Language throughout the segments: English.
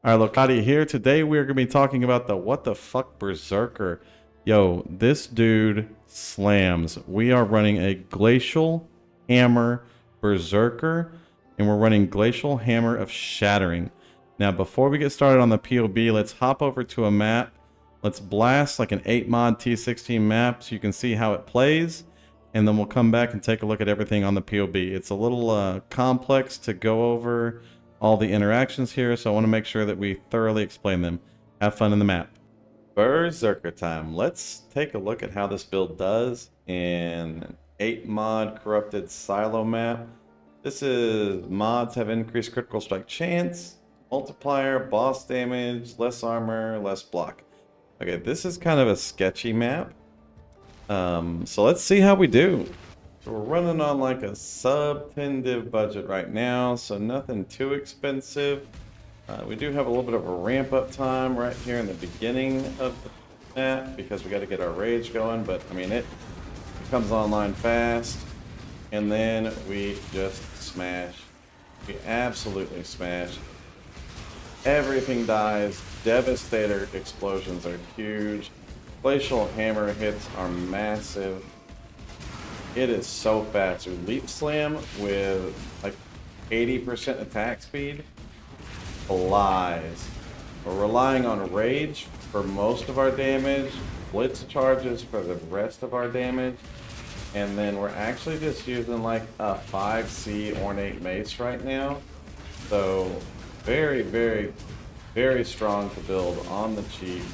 Alright, Lokati here. Today we're going to be talking about the what the fuck Berserker. Yo, this dude slams. We are running a Glacial Hammer Berserker, and we're running Glacial Hammer of Shattering. Now, before we get started on the PoB, let's hop over to a map. Let's blast like an 8 mod T16 map so you can see how it plays, and then we'll come back and take a look at everything on the PoB. It's a little complex to go over all the interactions here, so I want to make sure that we thoroughly explain them. Have fun in the map. Berserker time. Let's take a look at how this build does in an 8 mod corrupted silo map. This is mods have increased critical strike chance, multiplier, boss damage, less armor, less block. Okay, this is kind of a sketchy map. So let's see how we do. So we're running on like a sub 10 div budget right now, so nothing too expensive. We do have a little bit of a ramp up time right here in the beginning of the map because we got to get our rage going, but I mean it comes online fast, and then we just smash. We absolutely smash. Everything dies. Devastator explosions are huge. Glacial hammer hits are massive. It is so fast. We leap slam with like 80% attack speed. Flies. We're relying on rage for most of our damage, blitz charges for the rest of our damage, and then we're actually just using like a 5C ornate mace right now. So very, very, very strong to build on the cheap,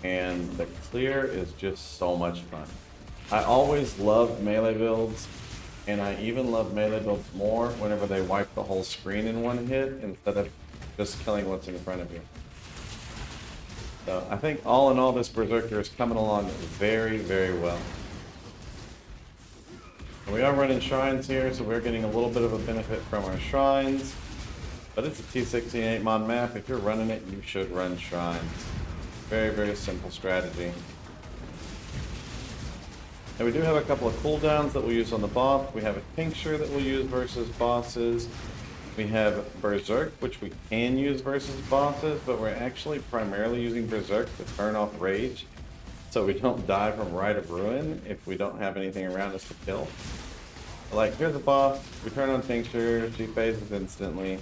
and the clear is just so much fun. I always love melee builds, and I even love melee builds more whenever they wipe the whole screen in one hit instead of just killing what's in front of you. So I think all in all, this Berserker is coming along very, very well. And we are running shrines here, so we're getting a little bit of a benefit from our shrines. But it's a T16 8 mod map. If you're running it, you should run shrines. Very, very simple strategy. And we do have a couple of cooldowns that we'll use on the boss. We have a tincture that we'll use versus bosses. We have Berserk, which we can use versus bosses, but we're actually primarily using Berserk to turn off rage, so we don't die from Rite of Ruin if we don't have anything around us to kill. Like, here's a boss, we turn on tincture, she phases instantly.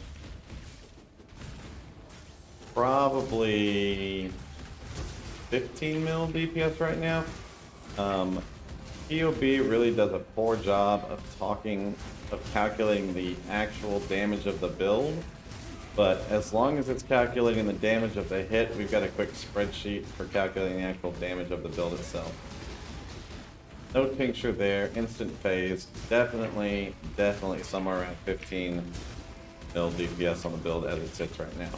Probably 15 mil DPS right now. PoB really does a poor job of calculating the actual damage of the build, but as long as it's calculating the damage of the hit, we've got a quick spreadsheet for calculating the actual damage of the build itself. No tincture there, instant phase, definitely somewhere around 15 mil DPS on the build as it sits right now.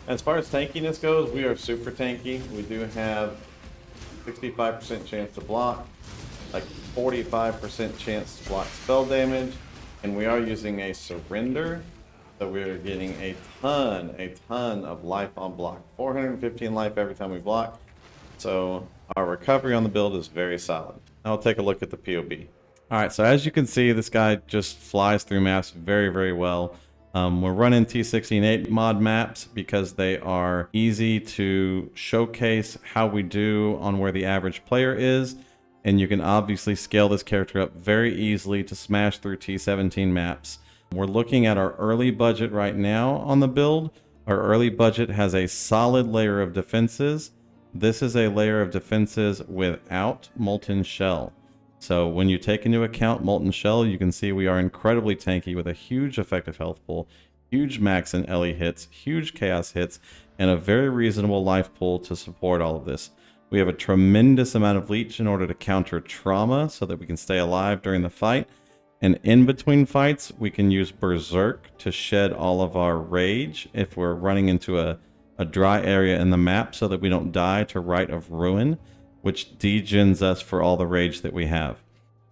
As far as tankiness goes, we are super tanky. We do have 65% chance to block, like 45% chance to block spell damage, and we are using a surrender, so we're getting a ton of life on block. 415 life every time we block, so our recovery on the build is very solid. Now I'll take a look at the PoB. Alright, so as you can see, this guy just flies through maps very, very well. We're running T16 8 mod maps because they are easy to showcase how we do on where the average player is, and you can obviously scale this character up very easily to smash through T17 maps. We're looking at our early budget right now on the build. Our early budget has a solid layer of defenses. This is a layer of defenses without Molten Shell. So when you take into account Molten Shell, you can see we are incredibly tanky with a huge effective health pool, huge max and LE hits, huge chaos hits, and a very reasonable life pool to support all of this. We have a tremendous amount of leech in order to counter trauma so that we can stay alive during the fight. And in between fights, we can use Berserk to shed all of our rage if we're running into a dry area in the map so that we don't die to Rite of Ruin, which degens us for all the rage that we have.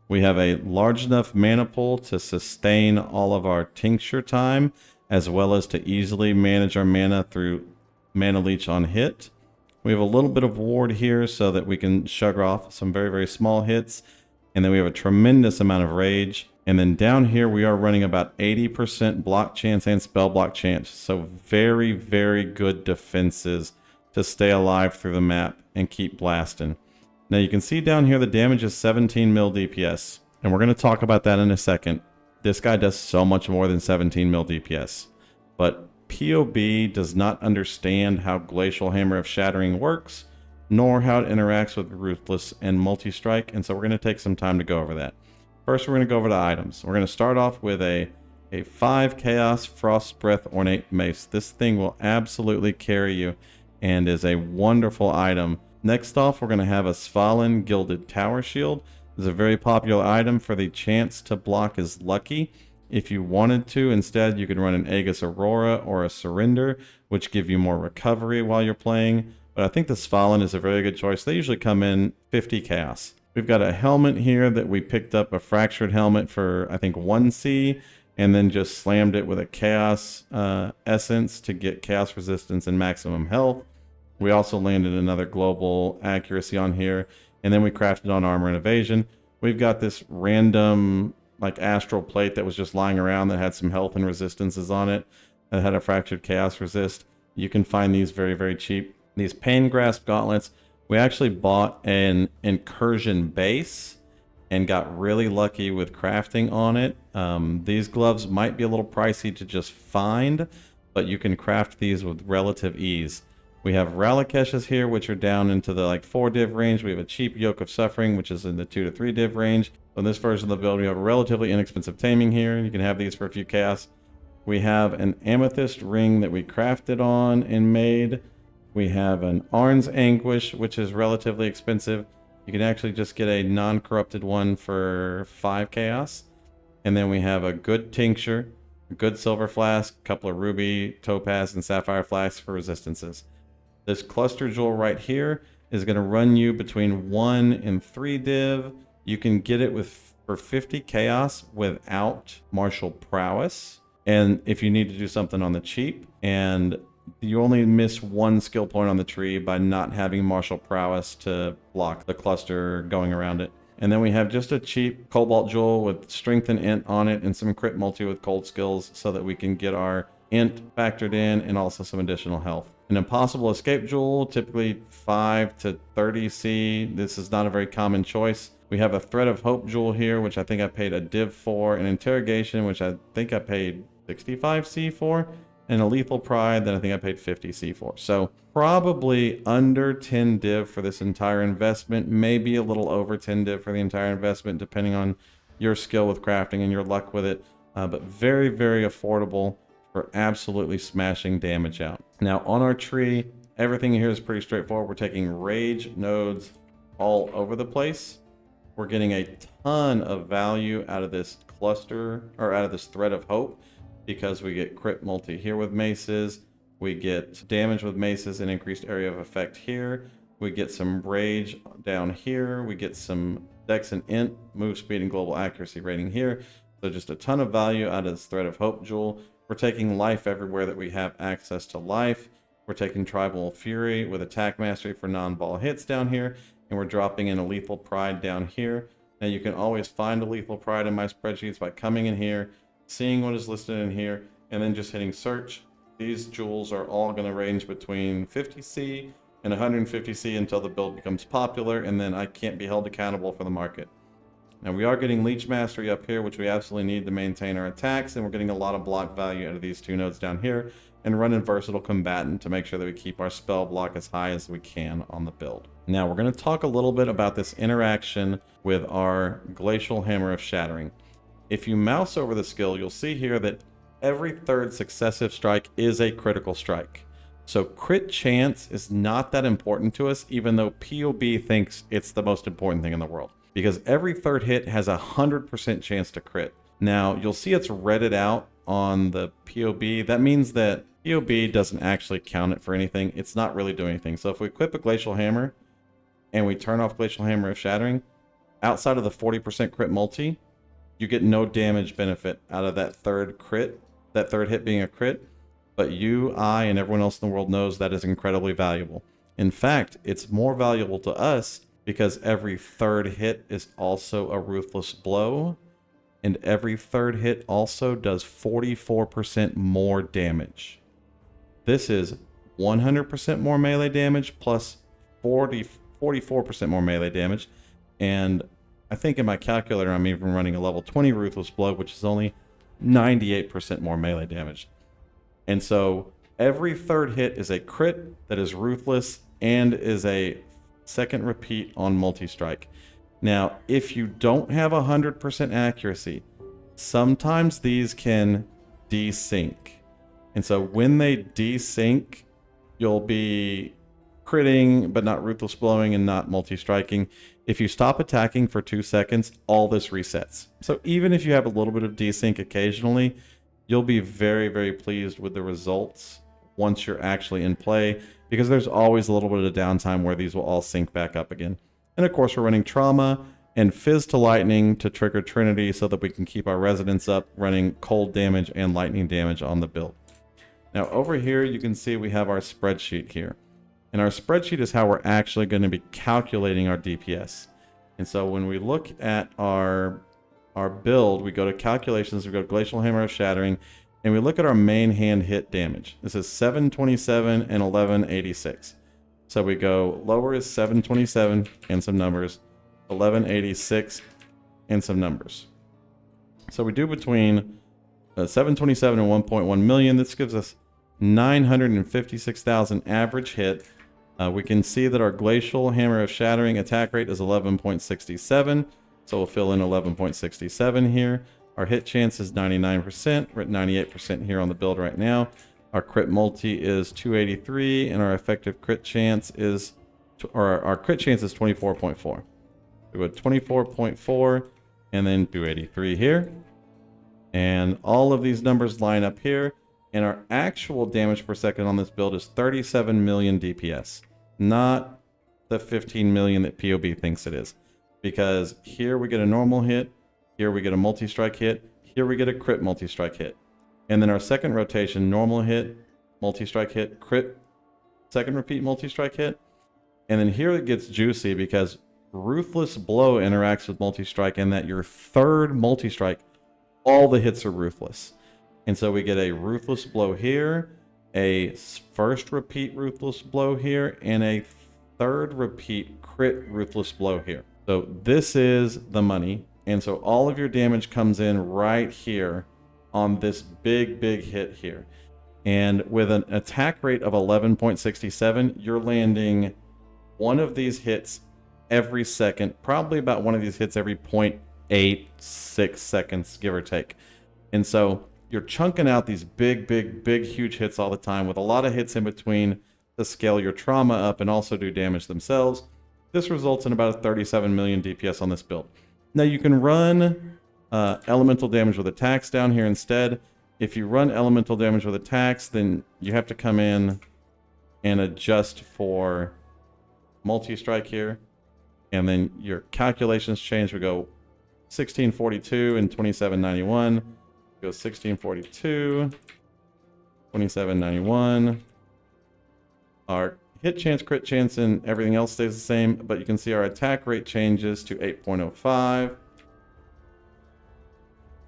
We have a large enough mana pool to sustain all of our tincture time, as well as to easily manage our mana through mana leech on hit. We have a little bit of ward here so that we can shrug off some very, very small hits. And then we have a tremendous amount of rage. And then down here, we are running about 80% block chance and spell block chance. So very, very good defenses to stay alive through the map and keep blasting. Now you can see down here the damage is 17 mil DPS. And we're going to talk about that in a second. This guy does so much more than 17 mil DPS. But PoB does not understand how Glacial Hammer of Shattering works, nor how it interacts with Ruthless and Multi-Strike. And so we're going to take some time to go over that. First, we're going to go over to items. We're going to start off with a 5 Chaos Frost Breath Ornate Mace. This thing will absolutely carry you and is a wonderful item. Next off, we're going to have a Svalin Gilded Tower Shield. This is a very popular item for the chance to block is lucky. If you wanted to, instead, you could run an Aegis Aurora or a Surrender, which give you more recovery while you're playing. But I think the Svalin is a very good choice. They usually come in 50 Chaos. We've got a helmet here that we picked up, a Fractured Helmet for, I think, 1C, and then just slammed it with a Chaos Essence to get Chaos Resistance and maximum health. We also landed another Global Accuracy on here, and then we crafted on Armor and Evasion. We've got this random, like, Astral Plate that was just lying around that had some health and resistances on it, that had a Fractured Chaos Resist. You can find these very, very cheap. These Pain Grasp Gauntlets, we actually bought an Incursion base and got really lucky with crafting on it. These gloves might be a little pricey to just find, but you can craft these with relative ease. We have Ralakeshes here, which are down into the like 4 div range. We have a cheap Yoke of Suffering, which is in the 2 to 3 div range. On this version of the build, we have a relatively inexpensive Taming here. You can have these for a few chaos. We have an Amethyst ring that we crafted on and made. We have an Arn's Anguish, which is relatively expensive. You can actually just get a non-corrupted one for 5 chaos. And then we have a good Tincture, a good Silver Flask, a couple of Ruby, Topaz, and Sapphire Flasks for resistances. This Cluster Jewel right here is going to run you between 1 and 3 div. You can get it for 50 chaos without Martial Prowess. And if you need to do something on the cheap, and you only miss 1 skill point on the tree by not having Martial Prowess to block the cluster going around it. And then we have just a cheap Cobalt Jewel with Strength and Int on it and some crit multi with cold skills so that we can get our Int factored in and also some additional health. An Impossible Escape Jewel, typically 5 to 30 C. This is not a very common choice. We have a Thread of Hope Jewel here, which I think I paid a div for. An Interrogation, which I think I paid 65 C for. And a Lethal Pride that I think I paid 50 C for. So probably under 10 div for this entire investment. Maybe a little over 10 div for the entire investment, depending on your skill with crafting and your luck with it. But very, very affordable for absolutely smashing damage out. Now on our tree, everything here is pretty straightforward. We're taking rage nodes all over the place. We're getting a ton of value out of this cluster, or out of this Thread of Hope, because we get crit multi here with maces, we get damage with maces and increased area of effect here, we get some rage down here, we get some dex and int, move speed and global accuracy rating here. So just a ton of value out of this Thread of Hope Jewel. We're taking life everywhere that we have access to life. We're taking Tribal Fury with attack mastery for non-ball hits down here, and we're dropping in a Lethal Pride down here. Now you can always find a Lethal Pride in my spreadsheets by coming in here, seeing what is listed in here, and then just hitting search. These jewels are all going to range between 50C and 150C until the build becomes popular, and then I can't be held accountable for the market. Now we are getting Leech Mastery up here, which we absolutely need to maintain our attacks, and we're getting a lot of block value out of these 2 nodes down here, and running Versatile Combatant to make sure that we keep our spell block as high as we can on the build. Now we're going to talk a little bit about this interaction with our Glacial Hammer of Shattering. If you mouse over the skill, you'll see here that every 3rd successive strike is a critical strike. So crit chance is not that important to us, even though PoB thinks it's the most important thing in the world. Because every 3rd hit has a 100% chance to crit. Now, you'll see it's redded out on the PoB. That means that PoB doesn't actually count it for anything. It's not really doing anything. So if we equip a Glacial Hammer and we turn off Glacial Hammer of Shattering, outside of the 40% crit multi, you get no damage benefit out of that 3rd crit, that 3rd hit being a crit. But you, I, and everyone else in the world knows that is incredibly valuable. In fact, it's more valuable to us because every 3rd hit is also a Ruthless Blow. and every third hit also does 44% more damage. This is 100% more melee damage plus 44% more melee damage. And I think in my calculator, I'm even running a level 20 Ruthless Blow, which is only 98% more melee damage. And so every third hit is a crit that is ruthless and is a second repeat on multi-strike. Now, if you don't have 100% accuracy, sometimes these can desync. And so when they desync, you'll be critting, but not ruthless blowing and not multi-striking. If you stop attacking for 2 seconds, all this resets. So even if you have a little bit of desync occasionally, you'll be very, very pleased with the results once you're actually in play, because there's always a little bit of downtime where these will all sync back up again. And of course, we're running Trauma and Fizz to Lightning to trigger Trinity so that we can keep our Resonance up, running cold damage and lightning damage on the build. Now over here, you can see we have our spreadsheet here. And our spreadsheet is how we're actually going to be calculating our DPS. And so when we look at our build, we go to calculations, we go to Glacial Hammer of Shattering, and we look at our main hand hit damage. This is 727 and 1186. So we go lower is 727 and some numbers, 1186 and some numbers. So we do between 727 and 1.1 million. This gives us 956,000 average hit. We can see that our Glacial Hammer of Shattering attack rate is 11.67. So we'll fill in 11.67 here. Our hit chance is 99%. We're at 98% here on the build right now. Our crit multi is 283, and our effective crit chance is, our crit chance is 24.4. We go 24.4, and then 283 here. And all of these numbers line up here. And our actual damage per second on this build is 37 million DPS, not the 15 million that PoB thinks it is. Because here we get a normal hit, here we get a multi-strike hit, here we get a crit multi-strike hit. And then our second rotation, normal hit, multi-strike hit, crit, second repeat multi-strike hit. And then here it gets juicy because Ruthless Blow interacts with multi-strike, and that your third multi-strike, all the hits are ruthless. And so we get a Ruthless Blow here, a first repeat Ruthless Blow here, and a third repeat crit Ruthless Blow here. So this is the money. And so all of your damage comes in right here on this big, big hit here. And with an attack rate of 11.67, you're landing one of these hits every second, probably about one of these hits every 0.86 seconds, give or take. And so you're chunking out these big, big, big, huge hits all the time with a lot of hits in between to scale your trauma up and also do damage themselves. This results in about a 37 million DPS on this build. Now you can run elemental damage with attacks down here instead. If you run elemental damage with attacks, then you have to come in and adjust for multi-strike here. And then your calculations change. We go 1642 and 2791. Go 1642, 2791. Our hit chance, crit chance, and everything else stays the same, but you can see our attack rate changes to 8.05.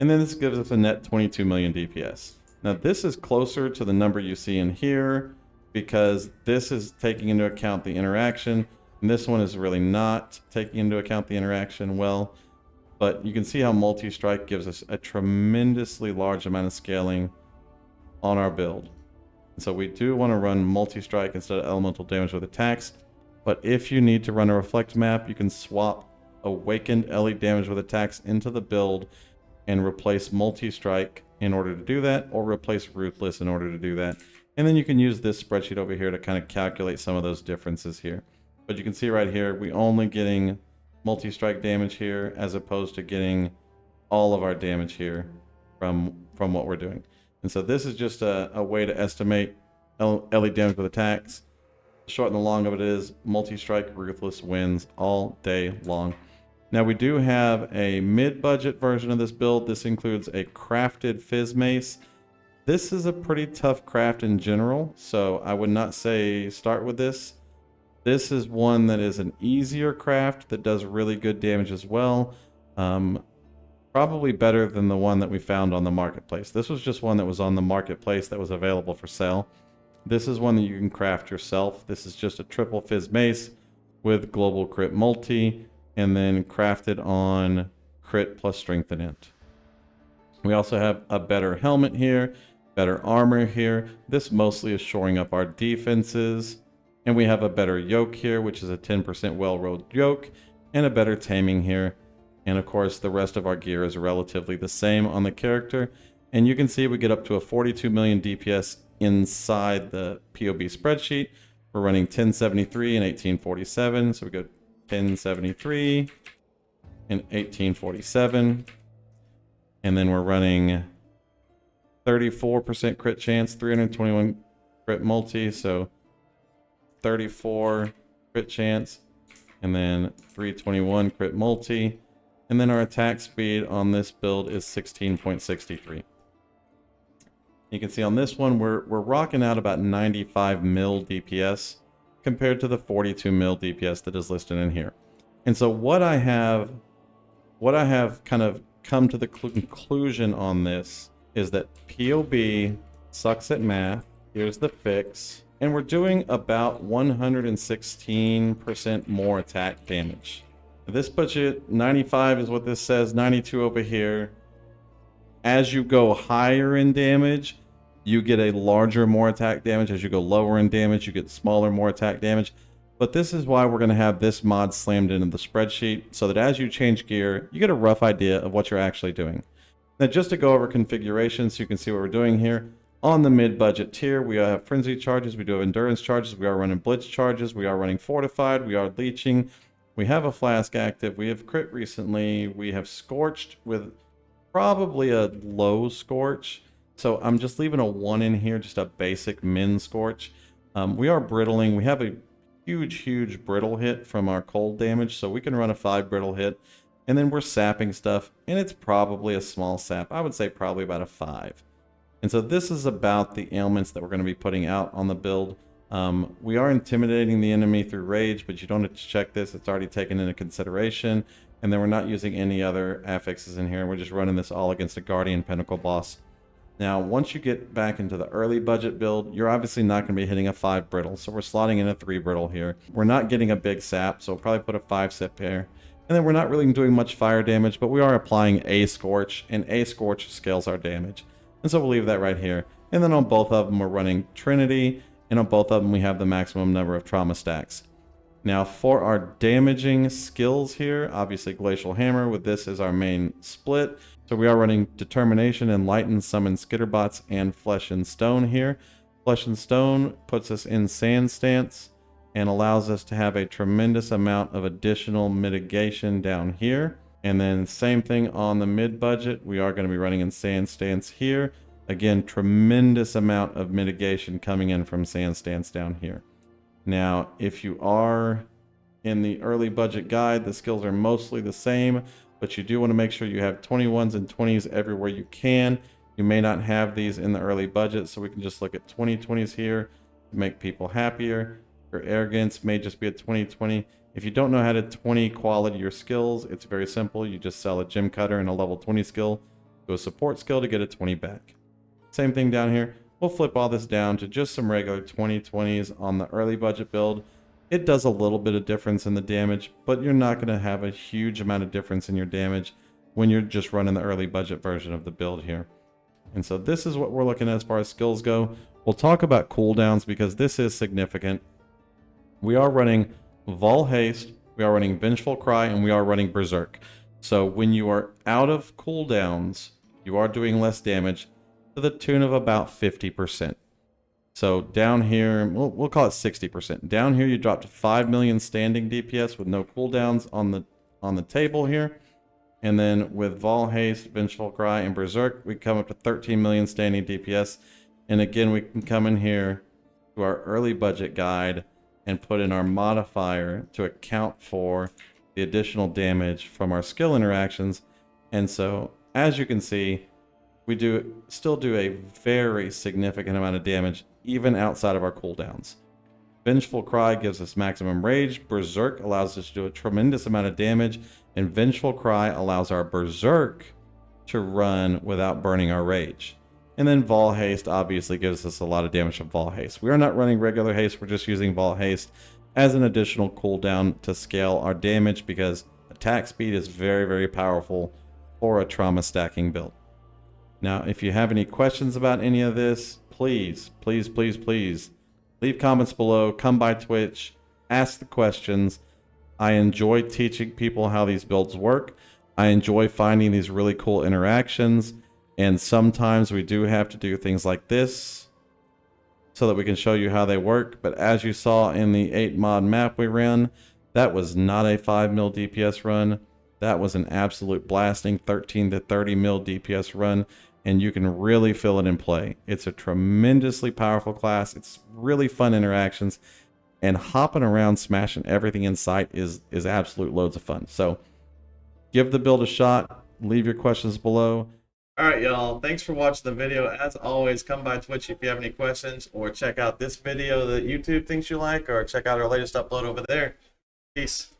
And then this gives us a net 22 million DPS. Now this is closer to the number you see in here because this is taking into account the interaction, and this one is really not taking into account the interaction well. But you can see how multi-strike gives us a tremendously large amount of scaling on our build. So we do want to run multi-strike instead of elemental damage with attacks. But if you need to run a reflect map, you can swap awakened LE damage with attacks into the build and replace multi-strike in order to do that, or replace ruthless in order to do that. And then you can use this spreadsheet over here to kind of calculate some of those differences here. But you can see right here, we only getting multi-strike damage here as opposed to getting all of our damage here from what we're doing. And so this is just a way to estimate LE damage with attacks. The short and the long of it is multi-strike ruthless wins all day long. Now we do have a mid-budget version of this build. This includes a crafted Fizz Mace. This is a pretty tough craft in general, so I would not say start with this. This is one that is an easier craft that does really good damage as well. probably better than the one that we found on the marketplace. This was just one that was on the marketplace that was available for sale. This is one that you can craft yourself. This is just a triple fizz mace with global crit multi, and then crafted on crit plus strength and int. We also have a better helmet here, better armor here. This mostly is shoring up our defenses. And we have a better yoke here, which is a 10% well-rolled yoke, and a better taming here. And of course, the rest of our gear is relatively the same on the character. And you can see we get up to a 42 million DPS inside the PoB spreadsheet. We're running 1073 and 1847. So we go 1073 and 1847. And then we're running 34% crit chance, 321 crit multi. So 34 crit chance, and then 321 crit multi. And then our attack speed on this build is 16.63. You can see on this one, we're rocking out about 95 mil DPS compared to the 42 mil DPS that is listed in here. And so what I have kind of come to the conclusion on this is that PoB sucks at math. Here's the fix. And we're doing about 116% more attack damage. This puts you at 95 is what this says, 92 over here. As you go higher in damage, you get a larger, more attack damage. As you go lower in damage, you get smaller, more attack damage. But this is why we're going to have this mod slammed into the spreadsheet, so that as you change gear, you get a rough idea of what you're actually doing. Now, just to go over configurations so you can see what we're doing here. On the mid-budget tier, we have frenzy charges, we do have endurance charges, we are running blitz charges, we are running fortified, we are leeching, we have a flask active, we have crit recently, we have scorched with probably a low scorch. So I'm just leaving a 1 in here, just a basic min scorch. We are brittling, we have a huge brittle hit from our cold damage, so we can run a 5 brittle hit. And then we're sapping stuff, and it's probably a small sap. I would say probably about a 5. And so this is about the ailments that we're going to be putting out on the build. We are intimidating the enemy through rage, but you don't have to check this. It's already taken into consideration. And then we're not using any other affixes in here. We're just running this all against a Guardian Pinnacle boss. Now, once you get back into the early budget build, you're obviously not going to be hitting a 5 brittle. So we're slotting in a 3 brittle here. We're not getting a big sap, so we'll probably put a 5 sip here. And then we're not really doing much fire damage, but we are applying a scorch, and a scorch scales our damage. And so we'll leave that right here. And then on both of them, we're running Trinity, and on both of them, we have the maximum number of trauma stacks. Now, for our damaging skills here, obviously Glacial Hammer with this is our main split. So we are running Determination, Enlighten, Summon Skitterbots, and Flesh and Stone here. Flesh and Stone puts us in Sand Stance and allows us to have a tremendous amount of additional mitigation down here. And then same thing on the mid-budget. We are going to be running in Sand Stance here. Again, tremendous amount of mitigation coming in from Sand Stance down here. Now, if you are in the early budget guide, the skills are mostly the same, but you do want to make sure you have 21s and 20s everywhere you can. You may not have these in the early budget, so we can just look at 20/20s here to make people happier. Your arrogance may just be a 20/20. If you don't know how to 20 quality your skills, it's very simple. You just sell a gem cutter and a level 20 skill to a support skill to get a 20 back. Same thing down here. We'll flip all this down to just some regular 20/20s on the early budget build. It does a little bit of difference in the damage, but you're not going to have a huge amount of difference in your damage when you're just running the early budget version of the build here. And so this is what we're looking at as far as skills go. We'll talk about cooldowns because this is significant. We are running Vol Haste, we are running Vengeful Cry, and we are running Berserk. So when you are out of cooldowns, you are doing less damage to the tune of about 50%. So down here, we'll call it 60%. Down here, you drop to 5 million standing DPS with no cooldowns on the table here. And then with Vol Haste, Vengeful Cry, and Berserk, we come up to 13 million standing DPS. And again, we can come in here to our early budget guide and put in our modifier to account for the additional damage from our skill interactions. And so, as you can see, we still do a very significant amount of damage even outside of our cooldowns. Vengeful Cry gives us maximum rage, Berserk allows us to do a tremendous amount of damage, and Vengeful Cry allows our Berserk to run without burning our rage. And then Vol Haste obviously gives us a lot of damage from Vol Haste. We are not running regular haste, we're just using Vol Haste as an additional cooldown to scale our damage because attack speed is very, very powerful for a trauma stacking build. Now, if you have any questions about any of this, please leave comments below, come by Twitch, ask the questions. I enjoy teaching people how these builds work. I enjoy finding these really cool interactions, and sometimes we do have to do things like this so that we can show you how they work. But as you saw in the 8 mod map we ran, that was not a 5 mil DPS run. That was an absolute blasting 13 to 30 mil DPS run, and you can really feel it in play. It's a tremendously powerful class. It's really fun interactions, and hopping around smashing everything in sight is absolute loads of fun. So give the build a shot. Leave your questions below. Alright, y'all. Thanks for watching the video. As always, come by Twitch if you have any questions, or check out this video that YouTube thinks you like, or check out our latest upload over there. Peace.